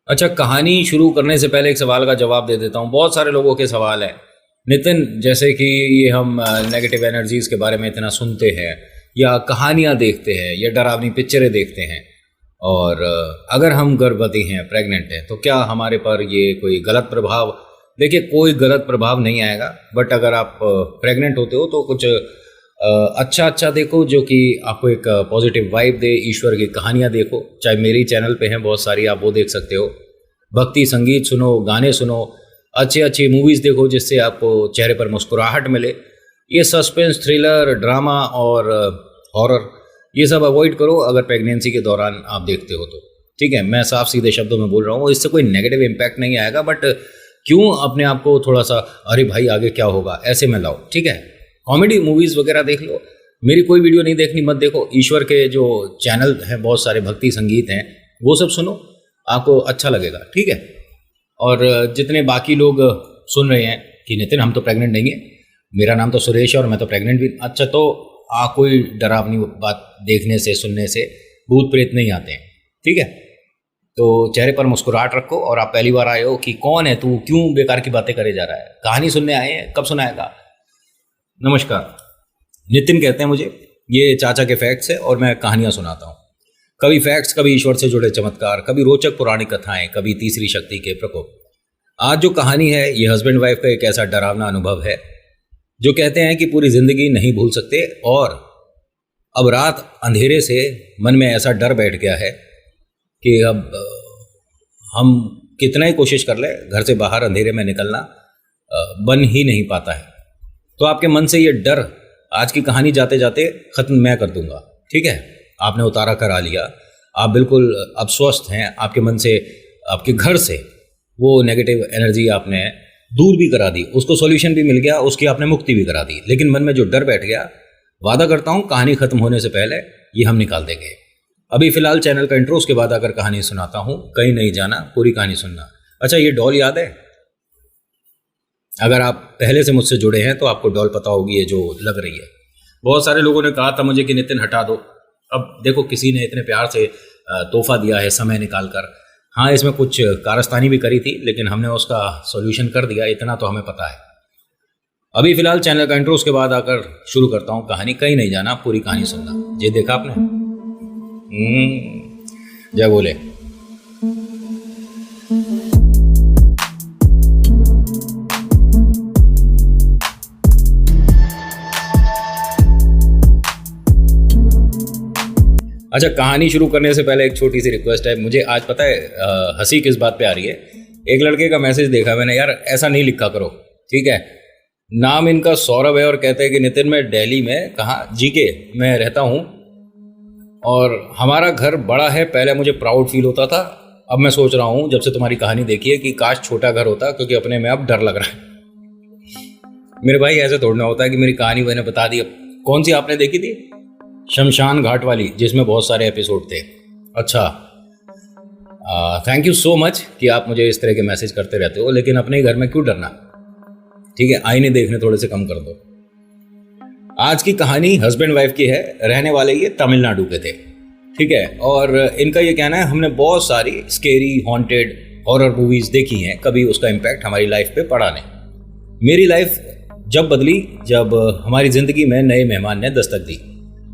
अच्छा, कहानी शुरू करने से पहले एक सवाल का जवाब दे देता हूँ। बहुत सारे लोगों के सवाल हैं नितिन, जैसे कि ये हम नेगेटिव एनर्जीज़ के बारे में इतना सुनते हैं या कहानियाँ देखते हैं या डरावनी पिक्चरें देखते हैं, और अगर हम गर्भवती हैं, प्रेग्नेंट हैं, तो क्या हमारे पर ये कोई गलत प्रभाव। देखिए, कोई गलत प्रभाव नहीं आएगा, बट अगर आप प्रेग्नेंट होते हो तो कुछ अच्छा अच्छा देखो जो कि आपको एक पॉजिटिव वाइब दे। ईश्वर की कहानियाँ देखो, चाहे मेरी चैनल पे हैं बहुत सारी, आप वो देख सकते हो। भक्ति संगीत सुनो, गाने सुनो, अच्छी अच्छी मूवीज़ देखो जिससे आपको चेहरे पर मुस्कुराहट मिले। ये सस्पेंस, थ्रिलर, ड्रामा और हॉरर ये सब अवॉइड करो अगर प्रेगनेंसी के दौरान आप देखते हो तो। ठीक है, मैं साफ सीधे शब्दों में बोल रहा हूँ, इससे कोई नेगेटिव इम्पैक्ट नहीं आएगा, बट क्यों अपने आप को थोड़ा सा अरे भाई आगे क्या होगा ऐसे में लाओ। ठीक है, कॉमेडी मूवीज़ वगैरह देख लो, मेरी कोई वीडियो नहीं देखनी मत देखो। ईश्वर के जो चैनल हैं बहुत सारे, भक्ति संगीत हैं, वो सब सुनो, आपको अच्छा लगेगा। ठीक है, और जितने बाकी लोग सुन रहे हैं कि नितिन हम तो प्रेग्नेंट नहीं है, मेरा नाम तो सुरेश है और मैं तो प्रेग्नेंट भी। अच्छा, तो कोई डरावनी बात देखने से सुनने से भूत प्रेत नहीं आते हैं। ठीक है, तो चेहरे पर मुस्कुराहट रखो। और आप पहली बार आए हो कि कौन है तू, क्यों बेकार की बातें करे जा रहा है, कहानी सुनने आए हैं, कब सुनाएगा। नमस्कार, नितिन कहते हैं मुझे। ये चाचा के फैक्ट्स है और मैं कहानियाँ सुनाता हूँ। कभी फैक्ट्स, कभी ईश्वर से जुड़े चमत्कार, कभी रोचक पुरानी कथाएं, कभी तीसरी शक्ति के प्रकोप। आज जो कहानी है ये हस्बैंड वाइफ का एक ऐसा डरावना अनुभव है जो कहते हैं कि पूरी जिंदगी नहीं भूल सकते। और अब रात अंधेरे से मन में ऐसा डर बैठ गया है कि अब हम कितना ही कोशिश कर ले, घर से बाहर अंधेरे में निकलना बन ही नहीं पाता है। तो आपके मन से ये डर आज की कहानी जाते जाते ख़त्म मैं कर दूंगा। ठीक है, आपने उतारा करा लिया, आप बिल्कुल अब स्वस्थ हैं, आपके मन से, आपके घर से वो नेगेटिव एनर्जी आपने दूर भी करा दी, उसको सॉल्यूशन भी मिल गया, उसकी आपने मुक्ति भी करा दी। लेकिन मन में जो डर बैठ गया, वादा करता हूँ कहानी ख़त्म होने से पहले ये हम निकाल देंगे। अभी फ़िलहाल चैनल का इंट्रो, उसके बाद आकर कहानी सुनाता हूँ। कहीं नहीं जाना, पूरी कहानी सुनना। अच्छा, ये डॉल याद है? अगर आप पहले से मुझसे जुड़े हैं तो आपको डॉल पता होगी, ये जो लग रही है। बहुत सारे लोगों ने कहा था मुझे कि नितिन हटा दो। अब देखो, किसी ने इतने प्यार से तोहफा दिया है समय निकाल कर। हाँ, इसमें कुछ कारस्तानी भी करी थी, लेकिन हमने उसका सॉल्यूशन कर दिया, इतना तो हमें पता है। अभी फ़िलहाल चैनल का इंट्रो, उसके बाद आकर शुरू करता हूँ कहानी। कहीं नहीं जाना, पूरी कहानी सुनना। ये देखा आपने? जय बोले। अच्छा, कहानी शुरू करने से पहले एक छोटी सी रिक्वेस्ट है। मुझे आज पता है हंसी किस बात पे आ रही है। एक लड़के का मैसेज देखा मैंने, यार ऐसा नहीं लिखा करो। ठीक है, नाम इनका सौरभ है और कहते हैं कि नितिन मैं दिल्ली में, कहाँ, जीके में रहता हूँ और हमारा घर बड़ा है। पहले मुझे प्राउड फील होता था, अब मैं सोच रहा हूँ जब से तुम्हारी कहानी देखी है कि काश छोटा घर होता, क्योंकि अपने में अब डर लग रहा है। मेरे भाई ऐसे थोड़ा होता है कि मेरी कहानी मैंने बता दी। कौन सी आपने देखी थी? शमशान घाट वाली, जिसमें बहुत सारे एपिसोड थे। अच्छा, थैंक यू सो मच कि आप मुझे इस तरह के मैसेज करते रहते हो, लेकिन अपने घर में क्यों डरना। ठीक है, आईने देखने थोड़े से कम कर दो। आज की कहानी हस्बैंड वाइफ की है। रहने वाले ये तमिलनाडु के थे। ठीक है, और इनका ये कहना है हमने बहुत सारी स्केरी, हॉन्टेड, हॉरर मूवीज देखी हैं, कभी उसका इम्पैक्ट हमारी लाइफ पे पड़ा नहीं। मेरी लाइफ जब बदली जब हमारी जिंदगी में नए मेहमान ने दस्तक दी।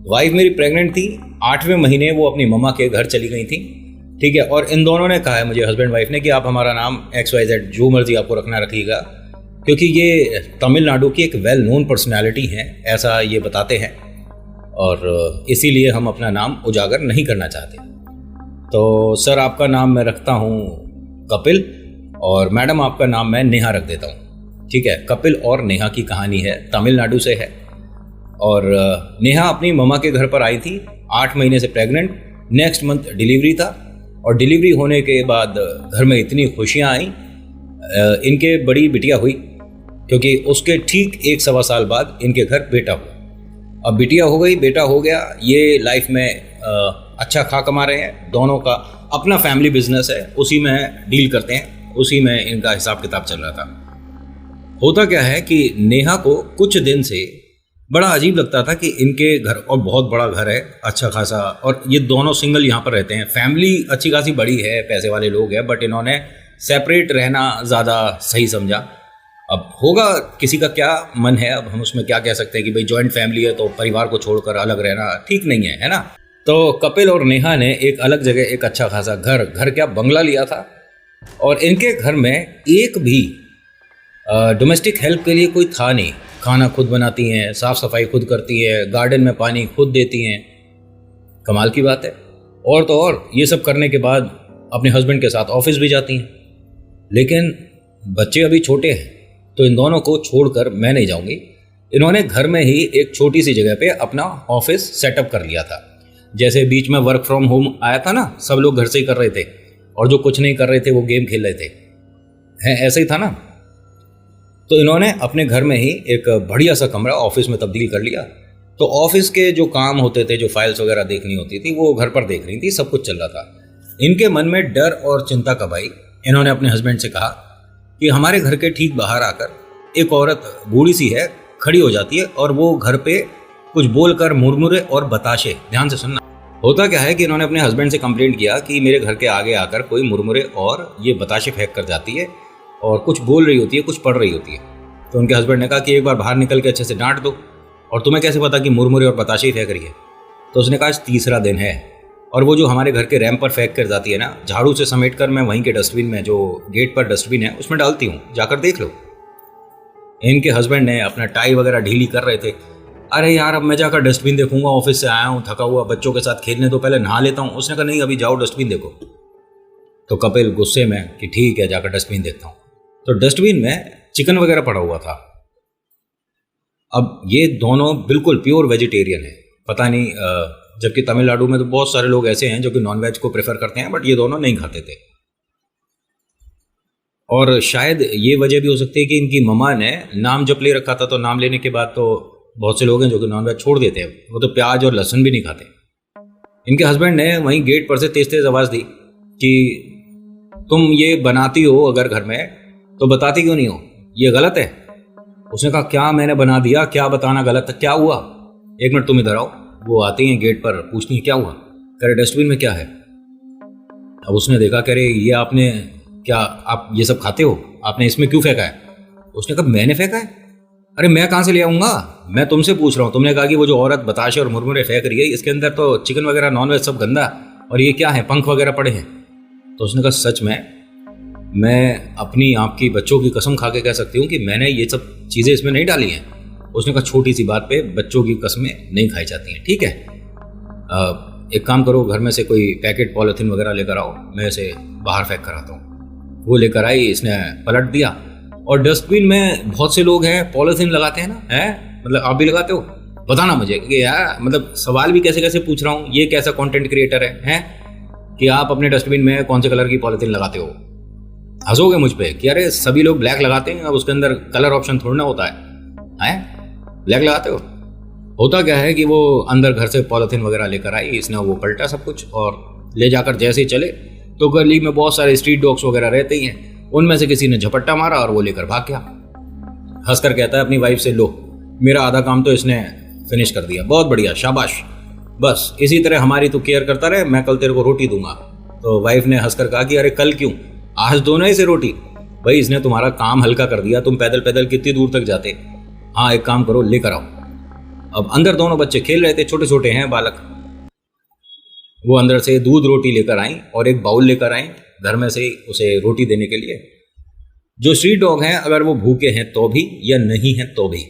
वाइफ मेरी प्रेग्नेंट थी, 8वें महीने वो अपनी मम्मा के घर चली गई थी। ठीक है, और इन दोनों ने कहा है मुझे, हस्बैंड वाइफ ने, कि आप हमारा नाम XYZ जो मर्जी आपको रखना रखिएगा, क्योंकि ये तमिलनाडु की एक वेल नोन पर्सनैलिटी हैं, ऐसा ये बताते हैं, और इसीलिए हम अपना नाम उजागर नहीं करना चाहते। तो सर आपका नाम मैं रखता हूँ कपिल, और मैडम आपका नाम मैं नेहा रख देता हूँ। ठीक है, कपिल और नेहा की कहानी है, तमिलनाडु से है। और नेहा अपनी मम्मा के घर पर आई थी, 8 महीने से प्रेग्नेंट। नेक्स्ट मंथ डिलीवरी था, और डिलीवरी होने के बाद घर में इतनी खुशियाँ आई। इनके बड़ी बिटिया हुई, क्योंकि उसके ठीक 1-1.25 साल बाद इनके घर बेटा हुआ। अब बिटिया हो गई, बेटा हो गया, ये लाइफ में अच्छा खा कमा रहे हैं। दोनों का अपना फैमिली बिजनेस है, उसी में डील करते हैं, उसी में इनका हिसाब किताब चल रहा था। होता क्या है कि नेहा को कुछ दिन से बड़ा अजीब लगता था कि इनके घर, और बहुत बड़ा घर है अच्छा खासा, और ये दोनों सिंगल यहाँ पर रहते हैं। फैमिली अच्छी खासी बड़ी है, पैसे वाले लोग हैं, बट इन्होंने सेपरेट रहना ज़्यादा सही समझा। अब होगा किसी का क्या मन है, अब हम उसमें क्या कह सकते हैं कि भाई जॉइंट फैमिली है तो परिवार को छोड़कर अलग रहना ठीक नहीं है ना। तो कपिल और नेहा ने एक अलग जगह एक अच्छा खासा घर क्या बंगला लिया था, और इनके घर में एक भी डोमेस्टिक हेल्प के लिए कोई था नहीं। खाना खुद बनाती हैं, साफ़ सफाई खुद करती है, गार्डन में पानी खुद देती हैं। कमाल की बात है। और तो और ये सब करने के बाद अपने हस्बैंड के साथ ऑफिस भी जाती हैं। लेकिन बच्चे अभी छोटे हैं तो इन दोनों को छोड़कर मैं नहीं जाऊंगी। इन्होंने घर में ही एक छोटी सी जगह पे अपना ऑफिस सेटअप कर लिया था। जैसे बीच में वर्क फ्रॉम होम आया था ना, सब लोग घर से ही कर रहे थे और जो कुछ नहीं कर रहे थे वो गेम खेल रहे थे, हैं ऐसे ही था ना। तो इन्होंने अपने घर में ही एक बढ़िया सा कमरा ऑफिस में तब्दील कर लिया। तो ऑफिस के जो काम होते थे, जो फाइल्स वगैरह देखनी होती थी, वो घर पर देख रही थी, सब कुछ चल रहा था। इनके मन में डर और चिंता कब आई, इन्होंने अपने हस्बैंड से कहा कि हमारे घर के ठीक बाहर आकर एक औरत बूढ़ी सी है, खड़ी हो जाती है और वो घर पे कुछ बोलकर मुरमुरे और बताशे, ध्यान से सुनना, होता क्या है कि इन्होंने अपने हस्बैंड से कंप्लेंट किया कि मेरे घर के आगे आकर कोई मुरमुरे और ये बताशे फेंक कर जाती है और कुछ बोल रही होती है, कुछ पढ़ रही होती है। तो उनके हस्बैंड ने कहा कि एक बार बाहर निकल के अच्छे से डांट दो, और तुम्हें कैसे पता कि मुरमुरे और बताशे ही फेंक रही है। तो उसने कहा आज तीसरा दिन है और वो जो हमारे घर के रैंप पर फेंक कर जाती है ना, झाड़ू से समेट कर मैं वहीं के डस्टबिन में, जो गेट पर डस्टबिन है उसमें डालती हूँ, जाकर देख लो। इनके हस्बैंड ने अपना टाई वगैरह ढीली कर रहे थे। अरे यार अब मैं जाकर डस्टबिन देखूंगा, ऑफिस से आया हूँ थका हुआ, बच्चों के साथ खेलने तो पहले नहा लेता हूँ। उसने कहा नहीं अभी जाओ डस्टबिन देखो। तो कपिल गुस्से में कि ठीक है जाकर डस्टबिन देखता हूँ। तो डस्टबिन में चिकन वगैरह पड़ा हुआ था। अब ये दोनों बिल्कुल प्योर वेजिटेरियन है, पता नहीं, जबकि तमिलनाडु में तो बहुत सारे लोग ऐसे हैं जो कि नॉनवेज को प्रेफर करते हैं, बट ये दोनों नहीं खाते थे। और शायद ये वजह भी हो सकती है कि इनकी मम्मा ने नाम जब ले रखा था, तो नाम लेने के बाद तो बहुत से लोग हैं जो कि नॉनवेज छोड़ देते हैं, वो तो प्याज और लहसुन भी नहीं खाते। इनके हस्बैंड ने वहीं गेट पर से तेज तेज आवाज़ दी कि तुम ये बनाती हो अगर घर में तो बताती क्यों नहीं हो, ये गलत है। उसने कहा क्या मैंने बना दिया, क्या बताना गलत है, क्या हुआ, एक मिनट तुम इधर आओ। वो आती हैं गेट पर, पूछती हैं क्या हुआ, कह रहे डस्टबिन में क्या है। अब उसने देखा, कह रहे ये आपने क्या, आप ये सब खाते हो, आपने इसमें क्यों फेंका है। उसने कहा मैंने फेंका है, अरे मैं कहाँ से ले आऊँगा, मैं तुमसे पूछ रहा हूँ। तुमने कहा कि वो जो औरत बताशे और मुरमुरे फेंक रही है इसके अंदर तो चिकन वगैरह नॉनवेज सब गंदा, और ये क्या है पंख वगैरह पड़े हैं। तो उसने कहा सच में मैं अपनी आपकी बच्चों की कसम खा के कह सकती हूँ कि मैंने ये सब चीज़ें इसमें नहीं डाली हैं। उसने कहा छोटी सी बात पे बच्चों की कस्में नहीं खाई जाती हैं, ठीक है। एक काम करो, घर में से कोई पैकेट पॉलिथीन वगैरह लेकर आओ, मैं इसे बाहर फेंक कर आता हूँ। वो लेकर आई, इसने पलट दिया, और डस्टबिन में बहुत से लोग हैं पॉलिथीन लगाते हैं ना, हैं मतलब आप भी लगाते हो, बताना मुझे कि यार, मतलब सवाल भी कैसे कैसे पूछ रहा हूँ, ये कैसा कंटेंट क्रिएटर है कि आप अपने डस्टबिन में कौन से कलर की पॉलिथीन लगाते हो। हंसोगे मुझ पे कि अरे सभी लोग ब्लैक लगाते हैं, अब उसके अंदर कलर ऑप्शन थोड़ा ना होता है, ब्लैक लगाते हो। होता क्या है कि वो अंदर घर से पॉलिथीन वगैरह लेकर आई, इसने वो पलटा सब कुछ और ले जाकर जैसे ही चले तो गली में बहुत सारे स्ट्रीट डॉग्स वगैरह रहते ही हैं, उनमें से किसी ने झपट्टा मारा और वो लेकर भाग गया। हंसकर कहता है अपनी वाइफ से, लो मेरा आधा काम तो इसने फिनिश कर दिया, बहुत बढ़िया शाबाश, बस इसी तरह हमारी तो केयर करता रहे, मैं कल तेरे को रोटी दूंगा। तो वाइफ ने हंसकर कहा कि अरे कल क्यों, आज दोनों ही से रोटी। भाई इसने तुम्हारा काम हल्का कर दिया, तुम पैदल पैदल कितनी दूर तक जाते। हाँ एक काम करो, लेकर आओ। अब अंदर दोनों बच्चे खेल रहे थे, छोटे छोटे हैं बालक। वो अंदर से दूध रोटी लेकर आई और एक बाउल लेकर आई घर में से उसे रोटी देने के लिए। जो स्ट्रीट डॉग हैं अगर वो भूखे हैं तो भी या नहीं हैं तो भी,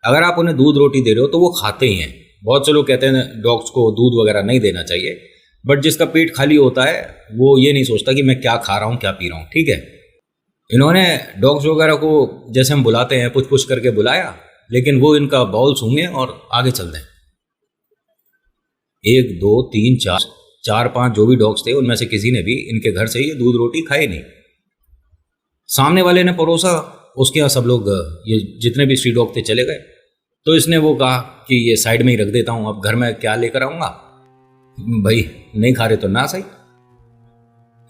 अगर आप उन्हें दूध रोटी दे रहे हो तो वो खाते ही हैं। बहुत से लोग कहते हैं डॉग्स को दूध वगैरह नहीं देना चाहिए, बट जिसका पेट खाली होता है वो ये नहीं सोचता कि मैं क्या खा रहा हूँ क्या पी रहा हूँ, ठीक है। इन्होंने डॉग्स वगैरह को जैसे हम बुलाते हैं पुछ पुछ करके बुलाया, लेकिन वो इनका बाउल सूंघे और आगे चल दें। 1 2 3 4 5 जो भी डॉग्स थे उनमें से किसी ने भी इनके घर से ये दूध रोटी खाई नहीं। सामने वाले ने परोसा, उसके यहाँ सब लोग ये जितने भी स्ट्रीट डॉग थे चले गए। तो इसने वो कहा कि ये साइड में ही रख देता हूँ, अब घर में क्या लेकर आऊँगा, भाई नहीं खा रहे तो ना सही।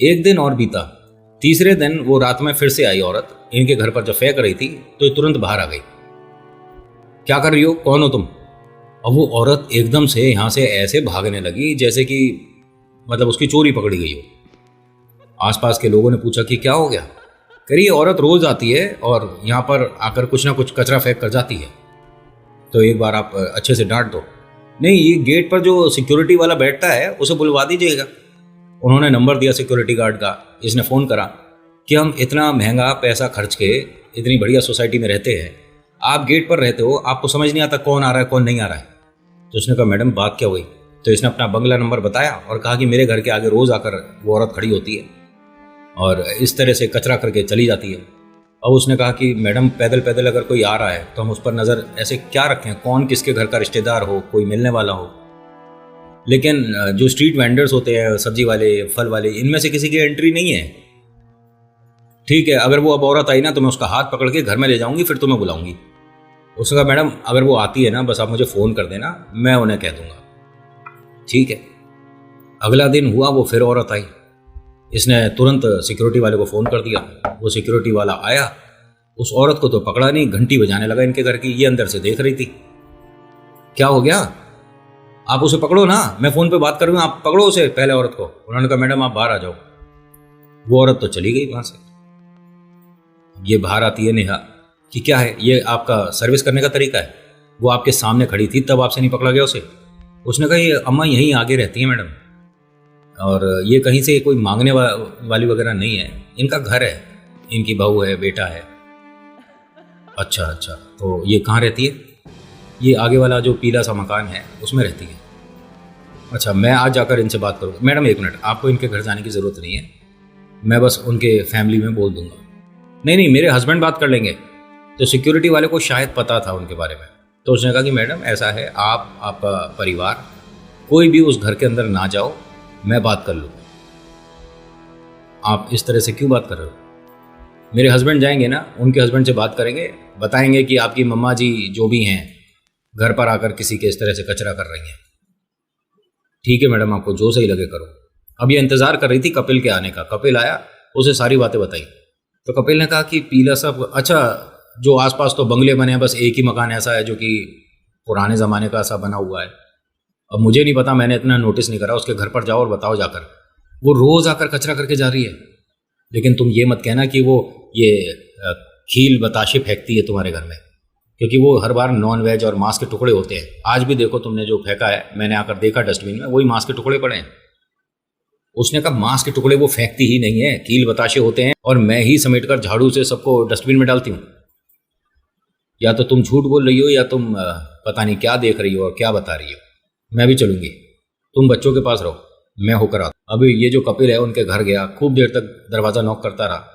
एक दिन और बीता, तीसरे दिन वो रात में फिर से आई औरत, इनके घर पर जब फेंक रही थी तो ये तुरंत बाहर आ गई। क्या कर रही हो, कौन हो तुम, अब वो औरत एकदम से यहाँ से ऐसे भागने लगी जैसे कि मतलब उसकी चोरी पकड़ी गई हो। आसपास के लोगों ने पूछा कि क्या हो गया। कह रही ये औरत रोज आती है और यहाँ पर आकर कुछ ना कुछ कचरा फेंक कर जाती है, तो एक बार आप अच्छे से डांट दो। नहीं, ये गेट पर जो सिक्योरिटी वाला बैठता है उसे बुलवा दीजिएगा। उन्होंने नंबर दिया सिक्योरिटी गार्ड का। इसने फ़ोन करा कि हम इतना महंगा पैसा खर्च के इतनी बढ़िया सोसाइटी में रहते हैं, आप गेट पर रहते हो, आपको समझ नहीं आता कौन आ रहा है कौन नहीं आ रहा है। तो उसने कहा मैडम बात क्या हुई। तो इसने अपना बंगला नंबर बताया और कहा कि मेरे घर के आगे रोज़ आकर वो औरत खड़ी होती है और इस तरह से कचरा करके चली जाती है। अब उसने कहा कि मैडम पैदल पैदल अगर कोई आ रहा है तो हम उस पर नज़र ऐसे क्या रखें, कौन किसके घर का रिश्तेदार हो, कोई मिलने वाला हो। लेकिन जो स्ट्रीट वेंडर्स होते हैं, सब्जी वाले, फल वाले, इनमें से किसी की एंट्री नहीं है। ठीक है, अगर वो अब औरत आई ना तो मैं उसका हाथ पकड़ के घर में ले जाऊंगी, फिर तुम्हें बुलाऊंगी। उसने कहा मैडम अगर वो आती है ना बस आप मुझे फ़ोन कर देना, मैं उन्हें कह दूंगा। ठीक है। अगला दिन हुआ, वो फिर औरत आई। इसने तुरंत सिक्योरिटी वाले को फ़ोन कर दिया। वो सिक्योरिटी वाला आया, उस औरत को तो पकड़ा नहीं, घंटी बजाने लगा इनके घर की। ये अंदर से देख रही थी। क्या हो गया, आप उसे पकड़ो ना, मैं फ़ोन पे बात कर रही हूँ, आप पकड़ो उसे, पहले औरत को। उन्होंने कहा मैडम आप बाहर आ जाओ। वो औरत तो चली गई वहाँ से। ये बाहर आती है नेहा कि क्या है ये आपका सर्विस करने का तरीका है। वो आपके सामने खड़ी थी तब आपसे नहीं पकड़ा गया उसे। उसने कहा ये अम्मा यहीं आगे रहती है मैडम, और ये कहीं से कोई मांगने वाली वगैरह नहीं है, इनका घर है, इनकी बहू है, बेटा है। अच्छा अच्छा, तो ये कहाँ रहती है। ये आगे वाला जो पीला सा मकान है उसमें रहती है। अच्छा, मैं आज जाकर इनसे बात करूँगा। मैडम एक मिनट, आपको इनके घर जाने की ज़रूरत नहीं है, मैं बस उनके फैमिली में बोल दूंगा। नहीं नहीं, मेरे हस्बैंड बात कर लेंगे। तो सिक्योरिटी वाले को शायद पता था उनके बारे में, तो उसने कहा कि मैडम ऐसा है, आप आपका परिवार कोई भी उस घर के अंदर ना जाओ, मैं बात कर लूँ। आप इस तरह से क्यों बात कर रहे हो। मेरे हस्बैंड जाएंगे ना, उनके हस्बैंड से बात करेंगे, बताएंगे कि आपकी मम्मा जी जो भी हैं घर पर आकर किसी के इस तरह से कचरा कर रही हैं। ठीक है मैडम, आपको जो सही लगे करो। अब ये इंतज़ार कर रही थी कपिल के आने का। कपिल आया, उसे सारी बातें बताई। तो कपिल ने कहा कि पीला सा, अच्छा जो आसपास तो बंगले बने हैं, बस एक ही मकान ऐसा है जो कि पुराने ज़माने का ऐसा बना हुआ है। अब मुझे नहीं पता, मैंने इतना नोटिस नहीं करा। उसके घर पर जाओ और बताओ जाकर, वो रोज़ आकर कचरा करके जा रही है। लेकिन तुम ये मत कहना कि वो ये खील बताशे फेंकती है तुम्हारे घर में, क्योंकि वो हर बार नॉन वेज और मांस के टुकड़े होते हैं। आज भी देखो तुमने जो फेंका है, मैंने आकर देखा डस्टबिन में, वही मांस के टुकड़े पड़े हैं। उसने कहा मांस के टुकड़े वो फेंकती ही नहीं है, कील बताशे होते हैं, और मैं ही समेटकर झाड़ू से सबको डस्टबिन में डालती हूँ। या तो तुम झूठ बोल रही हो या तुम पता नहीं क्या देख रही हो और क्या बता रही हो। मैं भी चलूंगी, तुम बच्चों के पास रहो, मैं होकर आता। अभी ये जो कपिल है उनके घर गया, खूब देर तक दरवाज़ा नॉक करता रहा।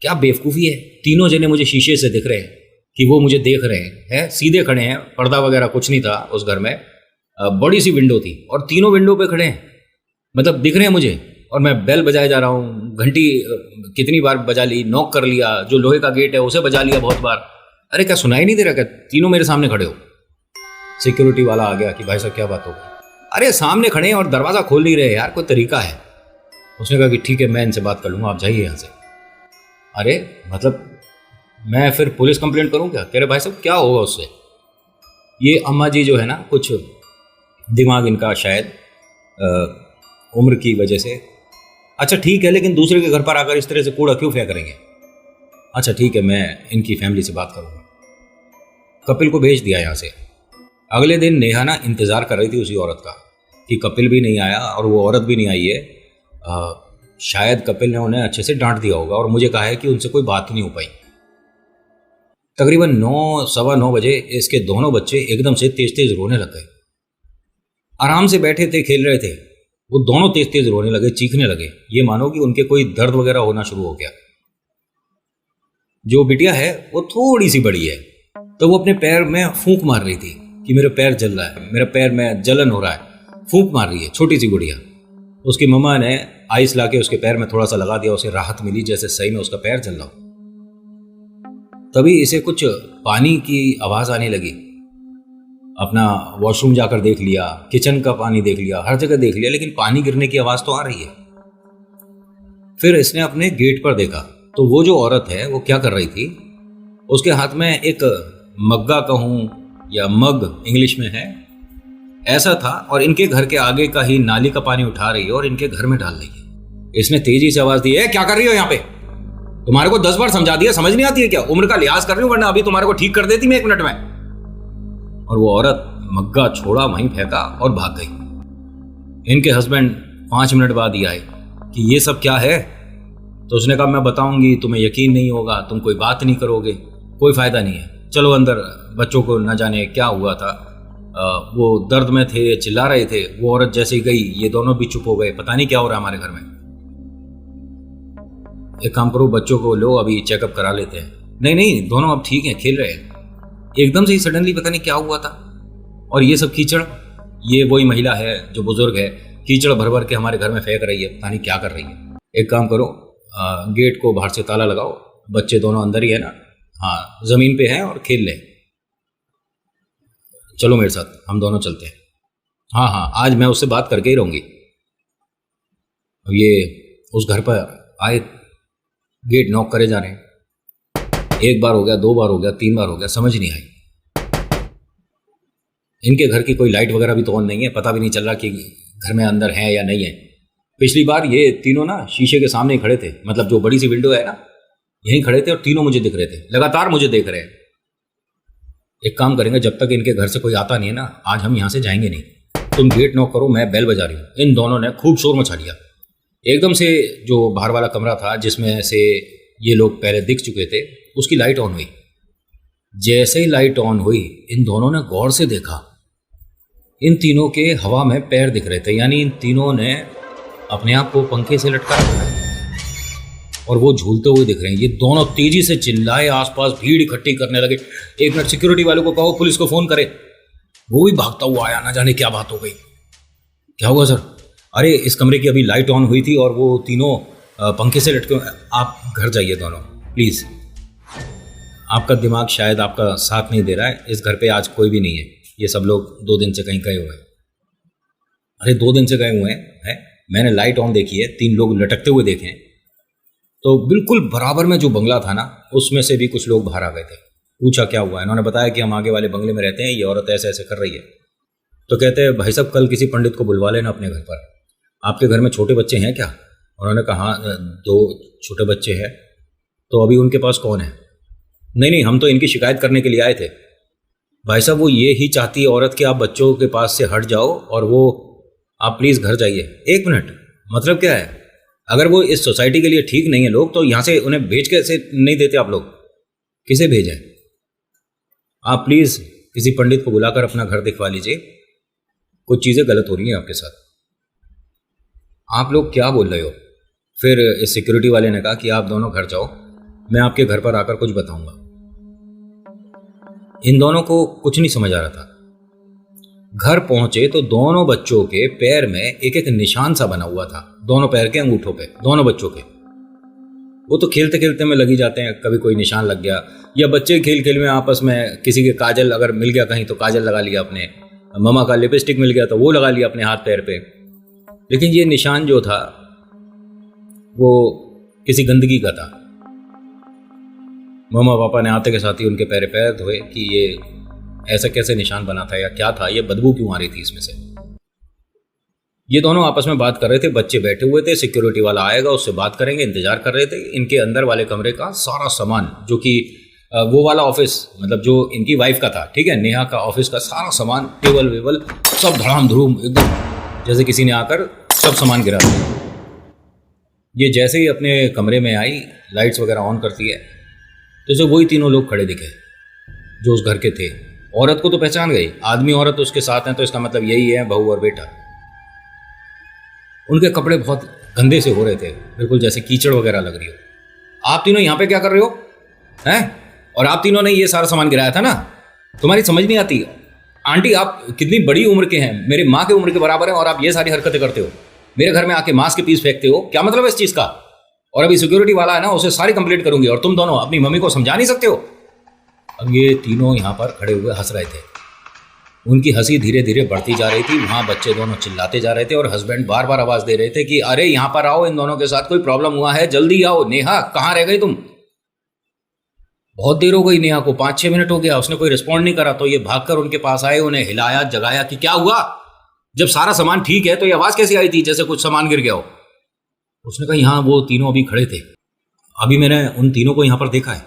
क्या बेवकूफ़ी है, तीनों जने मुझे शीशे से दिख रहे हैं कि वो मुझे देख रहे हैं, सीधे खड़े हैं, पर्दा वगैरह कुछ नहीं था उस घर में, बड़ी सी विंडो थी और तीनों विंडो पे खड़े हैं, मतलब दिख रहे हैं मुझे। और मैं बेल बजाए जा रहा हूँ, घंटी कितनी बार बजा ली, नॉक कर लिया, जो लोहे का गेट है उसे बजा लिया बहुत बार। अरे क्या सुनाई नहीं दे रहा क्या, तीनों मेरे सामने खड़े हो। सिक्योरिटी वाला आ गया कि भाई साहब क्या बात हो गई। अरे सामने खड़े हैं और दरवाज़ा खोल नहीं रहे यार, कोई तरीका है। उसने कहा कि ठीक है मैं इनसे बात कर लूँगा, आप जाइए यहाँ से। अरे मतलब मैं फिर पुलिस कंप्लेंट करूँ क्या। कह रहे भाई साहब क्या होगा उससे, ये अम्मा जी जो है ना, कुछ दिमाग इनका शायद उम्र की वजह से। अच्छा ठीक है, लेकिन दूसरे के घर पर आकर इस तरह से कूड़ा क्यों फेंक करेंगे। अच्छा ठीक है, मैं इनकी फैमिली से बात करूँगा। कपिल को भेज दिया यहाँ से। अगले दिन नेहा ना इंतज़ार कर रही थी उसी औरत का कि कपिल भी नहीं आया और वो औरत भी नहीं आई है। शायद कपिल ने उन्हें अच्छे से डांट दिया होगा और मुझे कहा है कि उनसे कोई बात नहीं हो पाई। तकरीबन 9, सवा 9 बजे इसके दोनों बच्चे एकदम से तेज तेज रोने लग गए। आराम से बैठे थे, खेल रहे थे, वो दोनों तेज तेज रोने लगे, चीखने लगे। ये मानो कि उनके कोई दर्द वगैरह होना शुरू हो गया। जो बिटिया है वो थोड़ी सी बड़ी है, तो वो अपने पैर में फूंक मार रही थी कि मेरा पैर जल रहा है, मेरा पैर में जलन हो रहा है, फूंक मार रही है छोटी सी गुड़िया। उसकी मम्मा ने आइस लाके उसके पैर में थोड़ा सा लगा दिया, उसे राहत मिली जैसे सही में उसका पैर जल रहा हो। तभी इसे कुछ पानी की आवाज़ आने लगी। अपना वॉशरूम जाकर देख लिया, किचन का पानी देख लिया, हर जगह देख लिया, लेकिन पानी गिरने की आवाज़ तो आ रही है। फिर इसने अपने गेट पर देखा तो वो जो औरत है वो क्या कर रही थी, उसके हाथ में एक मग्गा कहूँ या मग इंग्लिश में है, ऐसा था। और इनके घर के आगे का ही नाली का पानी उठा रही है और इनके घर में डाल रही है। इसने तेजी से आवाज दी, है क्या कर रही हो यहाँ पे? तुम्हारे को 10 बार समझा दिया, समझ नहीं आती है क्या? उम्र का लिहाज कर रही हूँ, वरना अभी तुम्हारे को ठीक कर देती मैं 1 मिनट में। और वो औरत मग्गा छोड़ा, वहीं फेंका और भाग गई। इनके हस्बैंड 5 मिनट बाद ही आए कि ये सब क्या है। तो उसने कहा मैं बताऊंगी, तुम्हें यकीन नहीं होगा, तुम कोई बात नहीं करोगे, कोई फायदा नहीं है, चलो अंदर। बच्चों को न जाने क्या हुआ था, वो दर्द में थे, चिल्ला रहे थे। वो औरत जैसे ही गई, ये दोनों भी चुप हो गए, पता नहीं क्या हो रहा है हमारे घर में। एक काम करो, बच्चों को लो, अभी चेकअप करा लेते हैं। नहीं नहीं, दोनों अब ठीक हैं, खेल रहे हैं। एकदम से ही सडनली पता नहीं क्या हुआ था। और ये सब कीचड़, ये वही महिला है जो बुजुर्ग है, कीचड़ भर भर के हमारे घर में फेंक रही है, पता नहीं क्या कर रही है। एक काम करो, गेट को बाहर से ताला लगाओ, बच्चे दोनों अंदर ही है ना, हाँ जमीन पे हैं और खेल लें। चलो मेरे साथ, हम दोनों चलते हैं। हाँ हाँ, आज मैं उससे बात करके ही रहूंगी। अब ये उस घर पर आए, गेट नॉक करे जा रहे हैं। 1 बार हो गया, 2 बार हो गया, 3 बार हो गया, समझ नहीं आई। इनके घर की कोई लाइट वगैरह भी तो ऑन नहीं है, पता भी नहीं चल रहा कि घर में अंदर है या नहीं है। पिछली बार ये तीनों ना शीशे के सामने ही खड़े थे, मतलब जो बड़ी सी विंडो है ना, यहीं खड़े थे और तीनों मुझे दिख रहे थे, लगातार मुझे देख रहे हैं। एक काम करेंगे, जब तक इनके घर से कोई आता नहीं है ना, आज हम यहाँ से जाएंगे नहीं। तुम गेट नॉक करो, मैं बेल बजा रही हूँ। इन दोनों ने खूब शोर मचा लिया। एकदम से जो बाहर वाला कमरा था जिसमें से ये लोग पहले दिख चुके थे, उसकी लाइट ऑन हुई। जैसे ही लाइट ऑन हुई, इन दोनों ने गौर से देखा, इन तीनों के हवा में पैर दिख रहे थे, यानी इन तीनों ने अपने आप को पंखे से लटका रखा है और वो झूलते हुए दिख रहे हैं। ये दोनों तेजी से चिल्लाए, आसपास भीड़ इकट्ठी करने लगे। 1 मिनट, सिक्योरिटी वालों को कहो पुलिस को फोन करे। वो भी भागता हुआ आया, ना जाने क्या बात हो गई। क्या हुआ सर? अरे इस कमरे की अभी लाइट ऑन हुई थी और वो तीनों पंखे से लटके। आप घर जाइए दोनों प्लीज़, आपका दिमाग शायद आपका साथ नहीं दे रहा है। इस घर पे आज कोई भी नहीं है, ये सब लोग 2 दिन से कहीं गए हुए हैं। अरे 2 दिन से गए हुए हैं, मैंने लाइट ऑन देखी है, 3 लोग लटकते हुए देखे हैं। तो बिल्कुल बराबर में जो बंगला था ना, उसमें से भी कुछ लोग बाहर आ गए थे। पूछा क्या हुआ, इन्होंने बताया कि हम आगे वाले बंगले में रहते हैं, ये औरत ऐसे ऐसे कर रही है। तो कहते हैं भाई साहब कल किसी पंडित को बुलवा लेना अपने घर पर, आपके घर में छोटे बच्चे हैं क्या? उन्होंने कहा 2 छोटे बच्चे हैं। तो अभी उनके पास कौन है? नहीं नहीं, हम तो इनकी शिकायत करने के लिए आए थे। भाई साहब वो ये ही चाहती है औरत कि आप बच्चों के पास से हट जाओ और वो आप प्लीज़ घर जाइए। 1 मिनट, मतलब क्या है? अगर वो इस सोसाइटी के लिए ठीक नहीं है लोग, तो यहाँ से उन्हें भेज कैसे नहीं देते आप लोग? किसे भेजें? आप प्लीज़ किसी पंडित को बुलाकर अपना घर दिखवा लीजिए, कुछ चीज़ें गलत हो रही हैं आपके साथ। आप लोग क्या बोल रहे हो? फिर इस सिक्योरिटी वाले ने कहा कि आप दोनों घर जाओ, मैं आपके घर पर आकर कुछ बताऊंगा। इन दोनों को कुछ नहीं समझ आ रहा था। घर पहुंचे तो दोनों बच्चों के पैर में एक एक निशान सा बना हुआ था, दोनों पैर के अंगूठों पे, दोनों बच्चों के। वो तो खेलते खेलते में लगी जाते हैं, कभी कोई निशान लग गया, या बच्चे खेल खेल में आपस में किसी के काजल अगर मिल गया कहीं तो काजल लगा लिया अपने, ममा का लिपस्टिक मिल गया तो वो लगा लिया अपने हाथ पैर पे। लेकिन ये निशान जो था वो किसी गंदगी का था। मम्मा पापा ने आते के साथ ही उनके पैर धोए कि ये ऐसा कैसे निशान बना था या क्या था, ये बदबू क्यों आ रही थी इसमें से। ये दोनों आपस में बात कर रहे थे, बच्चे बैठे हुए थे, सिक्योरिटी वाला आएगा उससे बात करेंगे, इंतजार कर रहे थे। इनके अंदर वाले कमरे का सारा सामान, जो कि वो वाला ऑफिस, मतलब जो इनकी वाइफ का था, ठीक है, नेहा का ऑफिस का सारा सामान, टेबल वेबल सब धड़ाम धड़ूम एकदम जैसे किसी ने आकर सब सामान गिरा दिया। ये जैसे ही अपने कमरे में आई, लाइट्स वगैरह ऑन करती है, तो जो वही तीनों लोग खड़े दिखे जो उस घर के थे। औरत को तो पहचान गई, आदमी औरत उसके साथ हैं, तो इसका मतलब यही है बहू और बेटा। उनके कपड़े बहुत गंदे से हो रहे थे, बिल्कुल जैसे कीचड़ वगैरह लग रही हो। आप तीनों यहाँ पे क्या कर रहे हो हैं? और आप तीनों ने ये सारा सामान गिराया था ना? तुम्हारी समझ नहीं आती? आंटी आप कितनी बड़ी उम्र के हैं, मेरे माँ के उम्र के बराबर हैं, और आप ये सारी हरकतें करते हो। मेरे घर में आके मांस के पीस फेंकते हो, क्या मतलब है इस चीज़ का? और अभी सिक्योरिटी वाला है ना, उसे सारी कंप्लेंट करूंगी, और तुम दोनों अपनी मम्मी को समझा नहीं सकते हो। अब ये तीनों यहाँ पर खड़े हुए हंस रहे थे। उनकी हंसी धीरे धीरे बढ़ती जा रही थी। वहाँ बच्चे दोनों चिल्लाते जा रहे थे और हस्बैंड बार बार आवाज़ दे रहे थे कि अरे यहाँ पर आओ, इन दोनों के साथ कोई प्रॉब्लम हुआ है, जल्दी आओ। नेहा कहाँ रह गई तुम? बहुत देर हो गई नेहा को, 5-6 मिनट हो गया, उसने कोई रिस्पॉन्ड नहीं करा। तो ये भागकर उनके पास आए, उन्हें हिलाया जगाया कि क्या हुआ, जब सारा सामान ठीक है तो ये आवाज़ कैसी आई थी जैसे कुछ सामान गिर गया हो। उसने कहा यहाँ वो तीनों अभी खड़े थे, अभी मैंने उन तीनों को यहाँ पर देखा है।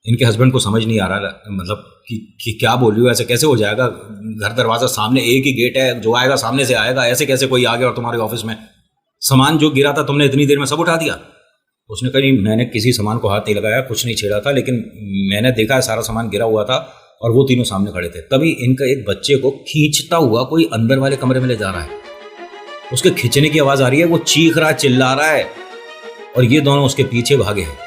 इनके हस्बैंड को समझ नहीं आ रहा मतलब कि क्या बोल रही हो, ऐसे कैसे हो जाएगा, घर दरवाज़ा सामने, एक ही गेट है, जो आएगा सामने से आएगा, ऐसे कैसे कोई आ गया और तुम्हारे ऑफिस में सामान जो गिरा था तुमने इतनी देर में सब उठा दिया। उसने कहा नहीं, मैंने किसी सामान को हाथ नहीं लगाया, कुछ नहीं छेड़ा था, लेकिन मैंने देखा है सारा सामान गिरा हुआ था और वो तीनों सामने खड़े थे। तभी इनका एक बच्चे को खींचता हुआ कोई अंदर वाले कमरे में ले जा रहा है, उसके खींचने की आवाज़ आ रही है, वो चीख रहा चिल्ला रहा है और ये दोनों उसके पीछे भागे हैं।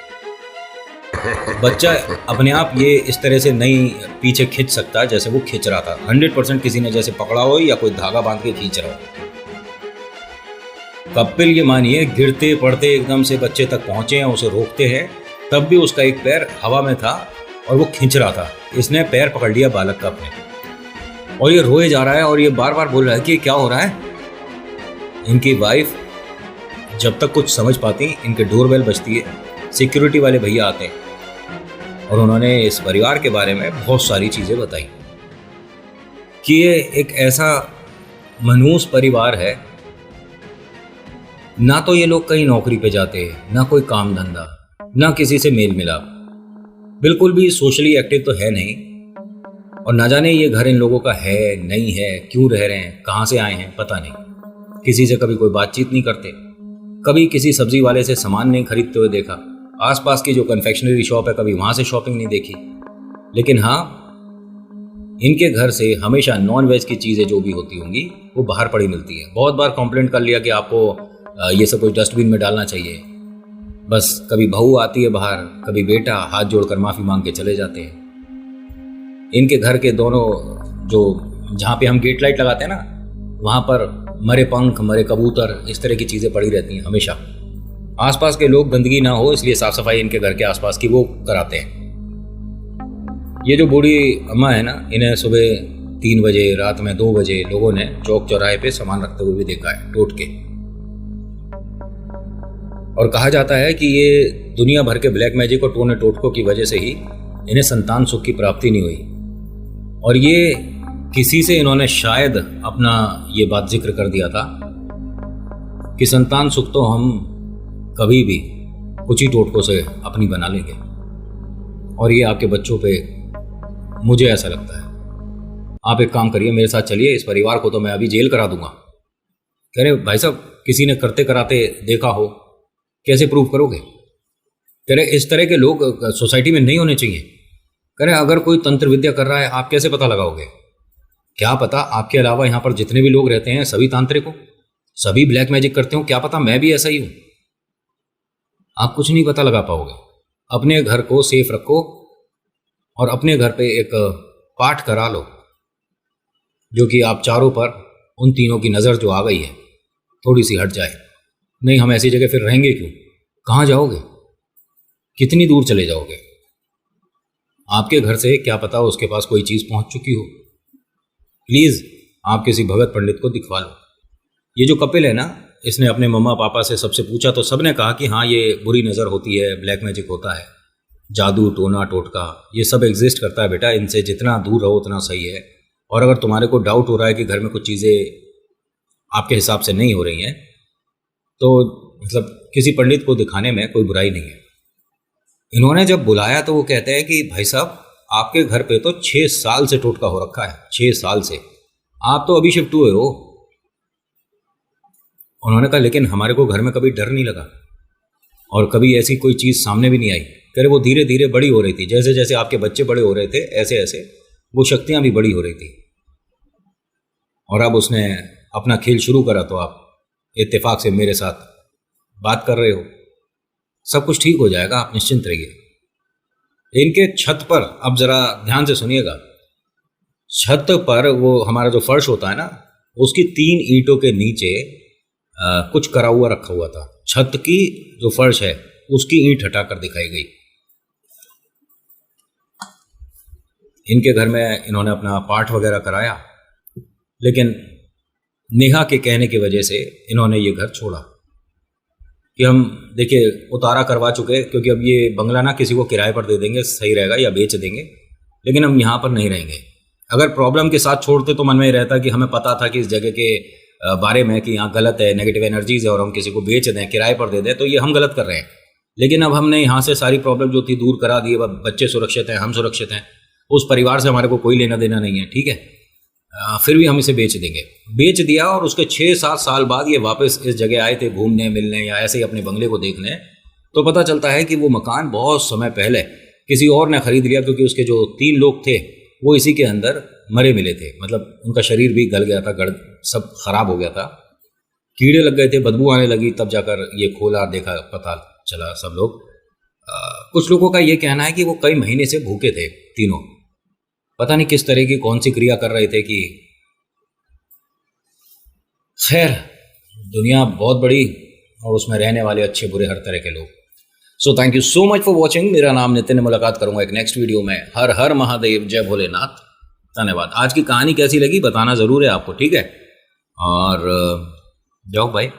बच्चा अपने आप ये इस तरह से नहीं पीछे खींच सकता जैसे वो खींच रहा था। 100% किसी ने जैसे पकड़ा हो या कोई धागा बांध के खींच रहा हो। कपिल ये मानिए गिरते पड़ते एकदम से बच्चे तक पहुंचे हैं, उसे रोकते हैं, तब भी उसका एक पैर हवा में था और वो खींच रहा था। इसने पैर पकड़ लिया बालक का अपने और ये रोए जा रहा है और ये बार बार बोल रहा है कि क्या हो रहा है। इनकी वाइफ जब तक कुछ समझ पाती, इनके डोरबेल बजती है, सिक्योरिटी वाले भैया आते हैं और उन्होंने इस परिवार के बारे में बहुत सारी चीज़ें बताई कि ये एक ऐसा मनहूस परिवार है, ना तो ये लोग कहीं नौकरी पे जाते हैं, ना कोई काम धंधा, ना किसी से मेल मिलाप, बिल्कुल भी सोशली एक्टिव तो है नहीं। और ना जाने ये घर इन लोगों का है नहीं है, क्यों रह रहे हैं, कहाँ से आए हैं, पता नहीं। किसी से कभी कोई बातचीत नहीं करते, कभी किसी सब्जी वाले से सामान नहीं खरीदते हुए देखा, आसपास की जो कन्फेक्शनरी शॉप है कभी वहाँ से शॉपिंग नहीं देखी। लेकिन हाँ, इनके घर से हमेशा नॉन वेज की चीज़ें जो भी होती होंगी वो बाहर पड़ी मिलती है। बहुत बार कंप्लेंट कर लिया कि आपको ये सब कुछ डस्टबिन में डालना चाहिए, बस कभी बहू आती है बाहर, कभी बेटा, हाथ जोड़कर माफ़ी मांग के चले जाते हैं। इनके घर के दोनों जो जहाँ पे हम गेट लाइट लगाते हैं ना, वहाँ पर मरे पंख, मरे कबूतर, इस तरह की चीज़ें पड़ी रहती हैं हमेशा। आसपास के लोग गंदगी ना हो इसलिए साफ सफाई इनके घर के आसपास की वो कराते हैं। ये जो बूढ़ी अम्मा है ना, इन्हें सुबह 3 बजे, रात में 2 बजे लोगों ने चौक चौराहे पे सामान रखते हुए भी देखा है, टोट के। और कहा जाता है कि ये दुनिया भर के ब्लैक मैजिक और टोने टोटकों की वजह से ही इन्हें संतान सुख की प्राप्ति नहीं हुई। और ये किसी से इन्होंने शायद अपना ये बात जिक्र कर दिया था कि संतान सुख तो हम कभी भी कुछ ही टोटकों से अपनी बना लेंगे। और ये आपके बच्चों पे, मुझे ऐसा लगता है, आप एक काम करिए, मेरे साथ चलिए, इस परिवार को तो मैं अभी जेल करा दूंगा। कह रहे भाई साहब, किसी ने करते कराते देखा हो, कैसे प्रूव करोगे? कह रहे इस तरह के लोग सोसाइटी में नहीं होने चाहिए। कह रहे अगर कोई तंत्र विद्या कर रहा है आप कैसे पता लगाओगे? क्या पता आपके अलावा यहाँ पर जितने भी लोग रहते हैं सभी तांत्रिक हो, सभी ब्लैक मैजिक करते हो, क्या पता मैं भी ऐसा ही हूँ। आप कुछ नहीं पता लगा पाओगे। अपने घर को सेफ रखो और अपने घर पे एक पाठ करा लो, जो कि आप चारों पर उन तीनों की नज़र जो आ गई है थोड़ी सी हट जाए। नहीं, हम ऐसी जगह फिर रहेंगे क्यों? कहाँ जाओगे? कितनी दूर चले जाओगे? आपके घर से क्या पता उसके पास कोई चीज़ पहुँच चुकी हो। प्लीज़ आप किसी भगत पंडित को दिखवा लो। ये जो कपिल है ना, इसने अपने मम्मा पापा से सबसे पूछा तो सबने कहा कि हाँ, ये बुरी नज़र होती है, ब्लैक मैजिक होता है, जादू टोना टोटका ये सब एग्जिस्ट करता है बेटा, इनसे जितना दूर रहो उतना सही है। और अगर तुम्हारे को डाउट हो रहा है कि घर में कुछ चीज़ें आपके हिसाब से नहीं हो रही हैं, तो मतलब किसी पंडित को दिखाने में कोई बुराई नहीं है। इन्होंने जब बुलाया तो वो कहते हैं कि भाई साहब, आपके घर पे तो 6 साल से टोटका हो रखा है, 6 साल से, आप तो अभी शिफ्ट हुए हो। उन्होंने कहा लेकिन हमारे को घर में कभी डर नहीं लगा और कभी ऐसी कोई चीज़ सामने भी नहीं आई। कह रहे वो धीरे धीरे बड़ी हो रही थी, जैसे जैसे आपके बच्चे बड़े हो रहे थे ऐसे ऐसे वो शक्तियाँ भी बड़ी हो रही थी। और अब उसने अपना खेल शुरू करा तो आप इत्तेफाक से मेरे साथ बात कर रहे हो। सब कुछ ठीक हो जाएगा, आप निश्चिंत रहिए। इनके छत पर, अब ज़रा ध्यान से सुनिएगा, छत पर वो हमारा जो फर्श होता है ना, उसकी 3 ईंटों के नीचे कुछ करा हुआ रखा हुआ था। छत की जो फर्श है उसकी ईंट हटाकर दिखाई गई। इनके घर में इन्होंने अपना पाठ वगैरह कराया, लेकिन नेहा के कहने की वजह से इन्होंने ये घर छोड़ा। कि हम देखिए उतारा करवा चुके, क्योंकि अब ये बंगला ना किसी को किराए पर दे देंगे सही रहेगा या बेच देंगे, लेकिन हम यहाँ पर नहीं रहेंगे। अगर प्रॉब्लम के साथ छोड़ते तो मन में ही रहता कि हमें पता था कि इस जगह के बारे में कि यहाँ गलत है, नेगेटिव एनर्जीज है, और हम किसी को बेच दें, किराए पर दे दें, तो ये हम गलत कर रहे हैं। लेकिन अब हमने यहाँ से सारी प्रॉब्लम जो थी दूर करा दी। अब बच्चे सुरक्षित हैं, हम सुरक्षित हैं, उस परिवार से हमारे को कोई लेना देना नहीं है, ठीक है। फिर भी हम इसे बेच देंगे। बेच दिया और उसके 6-7 साल बाद ये वापस इस जगह आए थे घूमने मिलने या ऐसे ही अपने बंगले को देखने, तो पता चलता है कि वो मकान बहुत समय पहले किसी और ने खरीद लिया, क्योंकि उसके जो 3 लोग थे वो इसी के अंदर मरे मिले थे। मतलब उनका शरीर भी गल गया था, गड़ सब खराब हो गया था, कीड़े लग गए थे, बदबू आने लगी। तब जाकर ये खोला, देखा, पता चला सब लोग। कुछ लोगों का ये कहना है कि वो कई महीने से भूखे थे तीनों, पता नहीं किस तरह की कौन सी क्रिया कर रहे थे कि खैर दुनिया बहुत बड़ी और उसमें रहने वाले अच्छे बुरे हर तरह के लोग। So thank you so much for watching. मेरा नाम नितिन, मुलाकात करूंगा एक नेक्स्ट वीडियो में। हर हर महादेव, जय भोलेनाथ, धन्यवाद। आज की कहानी कैसी लगी बताना ज़रूर है आपको, ठीक है। और जाओ भाई।